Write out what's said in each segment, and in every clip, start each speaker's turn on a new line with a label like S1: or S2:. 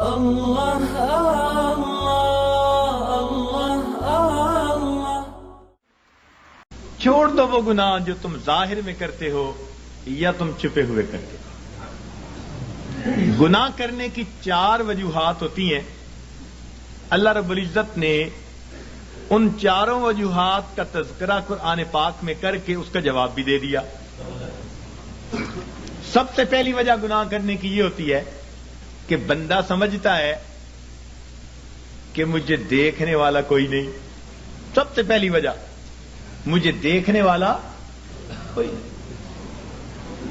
S1: اللہ اللہ اللہ اللہ۔
S2: چھوڑ دو وہ گناہ جو تم ظاہر میں کرتے ہو یا تم چھپے ہوئے کرتے ہو۔ گناہ کرنے کی 4 وجوہات ہوتی ہیں۔ اللہ رب العزت نے ان 4 وجوہات کا تذکرہ قرآن پاک میں کر کے اس کا جواب بھی دے دیا۔ سب سے پہلی وجہ گناہ کرنے کی یہ ہوتی ہے کہ بندہ سمجھتا ہے کہ مجھے دیکھنے والا کوئی نہیں۔ سب سے پہلی وجہ مجھے دیکھنے والا کوئی نہیں۔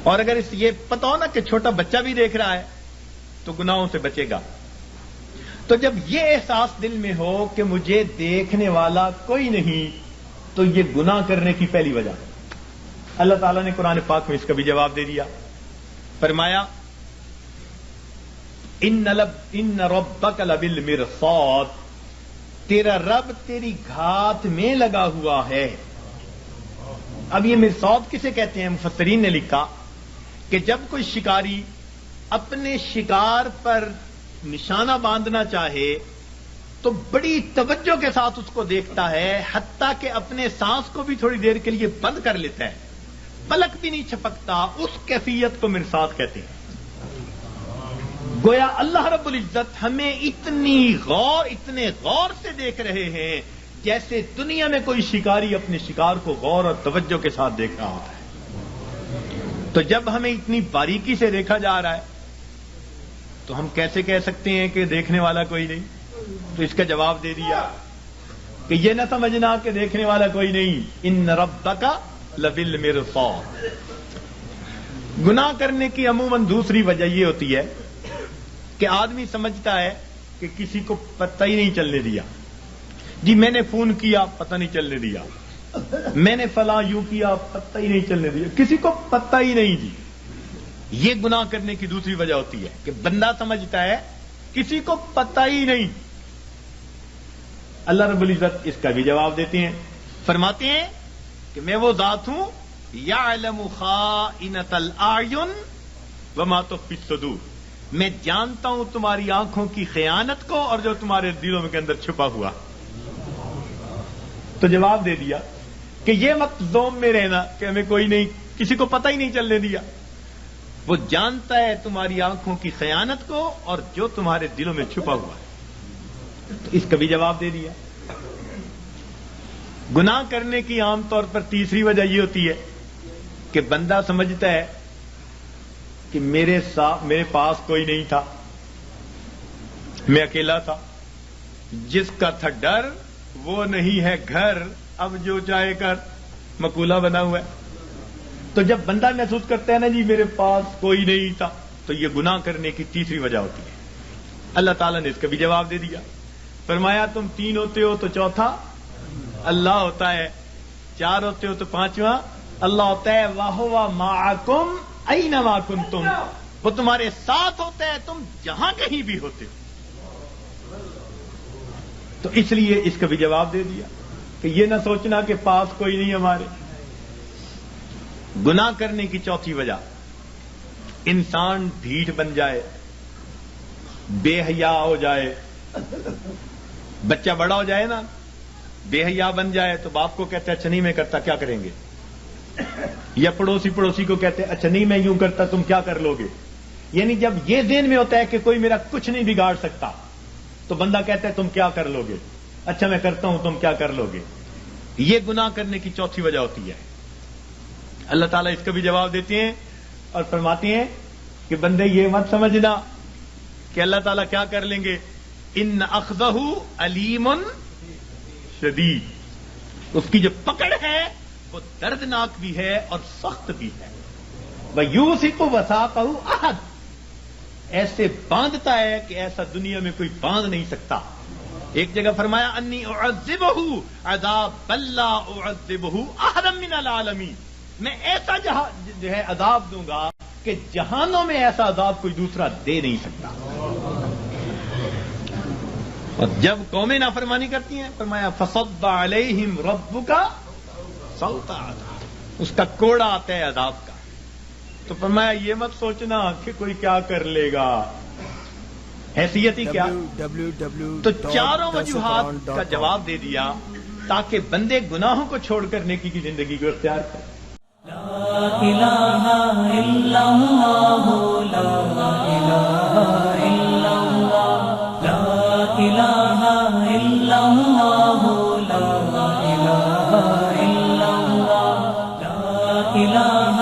S2: اور اگر اس یہ پتا ہو نا کہ چھوٹا بچہ بھی دیکھ رہا ہے تو گناہوں سے بچے گا۔ تو جب یہ احساس دل میں ہو کہ مجھے دیکھنے والا کوئی نہیں تو یہ گناہ کرنے کی پہلی وجہ۔ اللہ تعالیٰ نے قرآن پاک میں اس کا بھی جواب دے دیا۔ فرمایا ان ربک لبالمرصاد، تیرا رب تیری گھات میں لگا ہوا ہے۔ اب یہ مرصاد کسے کہتے ہیں؟ مفسرین نے لکھا کہ جب کوئی شکاری اپنے شکار پر نشانہ باندھنا چاہے تو بڑی توجہ کے ساتھ اس کو دیکھتا ہے، حتیٰ کہ اپنے سانس کو بھی تھوڑی دیر کے لیے بند کر لیتا ہے، پلک بھی نہیں چھپکتا۔ اس کیفیت کو مرصاد کہتے ہیں۔ گویا اللہ رب العزت ہمیں اتنے غور سے دیکھ رہے ہیں جیسے دنیا میں کوئی شکاری اپنے شکار کو غور اور توجہ کے ساتھ دیکھ رہا ہوتا ہے۔ تو جب ہمیں اتنی باریکی سے دیکھا جا رہا ہے تو ہم کیسے کہہ سکتے ہیں کہ دیکھنے والا کوئی نہیں؟ تو اس کا جواب دے دیا کہ یہ نہ سمجھنا کہ دیکھنے والا کوئی نہیں، ان ربک لبالمرصاد۔ گناہ کرنے کی عموماً دوسری وجہ یہ ہوتی ہے کہ آدمی سمجھتا ہے کہ کسی کو پتہ ہی نہیں چلنے دیا۔ جی میں نے فون کیا، پتہ نہیں چلنے دیا، میں نے فلاں یوں کیا، پتہ ہی نہیں چلنے دیا، کسی کو پتہ ہی نہیں جی۔ یہ گناہ کرنے کی دوسری وجہ ہوتی ہے کہ بندہ سمجھتا ہے کسی کو پتہ ہی نہیں۔ اللہ رب العزت اس کا بھی جواب دیتے ہیں، فرماتے ہیں کہ میں وہ ذات ہوں یعلم خائنۃ الاعین وما تخفی الصدور، میں جانتا ہوں تمہاری آنکھوں کی خیانت کو اور جو تمہارے دلوں کے اندر چھپا ہوا۔ تو جواب دے دیا کہ یہ مت زوم میں رہنا کہ ہمیں کوئی نہیں، کسی کو پتہ ہی نہیں چلنے دیا۔ وہ جانتا ہے تمہاری آنکھوں کی خیانت کو اور جو تمہارے دلوں میں چھپا ہوا ہے۔ تو اس کا بھی جواب دے دیا۔ گناہ کرنے کی عام طور پر تیسری وجہ یہ ہوتی ہے کہ بندہ سمجھتا ہے کہ میرے پاس کوئی نہیں تھا، میں اکیلا تھا، جس کا تھا ڈر وہ نہیں ہے گھر، اب جو چاہے کر، مقولہ بنا ہوا ہے۔ تو جب بندہ محسوس کرتا ہے نا جی میرے پاس کوئی نہیں تھا، تو یہ گناہ کرنے کی تیسری وجہ ہوتی ہے۔ اللہ تعالیٰ نے اس کا بھی جواب دے دیا، فرمایا تم 3 ہوتے ہو تو چوتھا اللہ ہوتا ہے، 4 ہوتے ہو تو 5واں اللہ ہوتا ہے۔ وَهُوَ مَعَكُمْ أَيْنَمَا كُنْتُمْ، وہ تمہارے ساتھ ہوتا ہے تم جہاں کہیں بھی ہوتے ہو۔ تو اس لیے اس کا بھی جواب دے دیا کہ یہ نہ سوچنا کہ پاس کوئی نہیں ہمارے۔ گناہ کرنے کی چوتھی وجہ، انسان ڈھیٹ بن جائے، بے حیا ہو جائے۔ بچہ بڑا ہو جائے نا، بے حیا بن جائے تو باپ کو کہتے اچھا نہیں میں کرتا، کیا کریں گے؟ یا پڑوسی کو کہتے اچھا نہیں میں یوں کرتا، تم کیا کر لو گے؟ یعنی جب یہ ذہن میں ہوتا ہے کہ کوئی میرا کچھ نہیں بگاڑ سکتا تو بندہ کہتا ہے تم کیا کر لو گے؟ اچھا میں کرتا ہوں، تم کیا کر لو گے؟ یہ گناہ کرنے کی چوتھی وجہ ہوتی ہے۔ اللہ تعالیٰ اس کا بھی جواب دیتے ہیں اور فرماتے ہیں کہ بندے یہ مت سمجھنا کہ اللہ تعالیٰ کیا کر لیں گے، ان اخذہ علیم شدید، اس کی جو پکڑ ہے وہ دردناک بھی ہے اور سخت بھی ہے۔ وَيُوثِقُ وَثَاقَهُ أَحَدٌ، ایسے باندھتا ہے کہ ایسا دنیا میں کوئی باندھ نہیں سکتا۔ ایک جگہ فرمایا انی اعذبہ عذابا لا اعذبہ احدا من العالمین، میں ایسا جو ہے عذاب دوں گا کہ جہانوں میں ایسا عذاب کوئی دوسرا دے نہیں سکتا۔ اور جب قومیں نافرمانی کرتی ہیں فرمایا فصب علیہم ربک صوت عذاب، اس کا کوڑا آتا ہے عذاب کا۔ تو فرمایا یہ مت سوچنا کہ کوئی کیا کر لے گا، حیثیت ہی کیا؟ تو چاروں وجوہات کا جواب دے دیا تاکہ بندے گناہوں کو چھوڑ کر نیکی کی زندگی کو اختیار کریں.
S1: لا الہ الا اللہ لا الہ الا اللہ لا الہ الا اللہ لا الہ الا اللہ لا الہ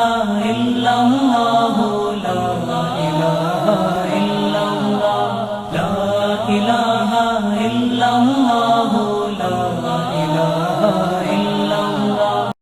S1: الا اللہ لا الہ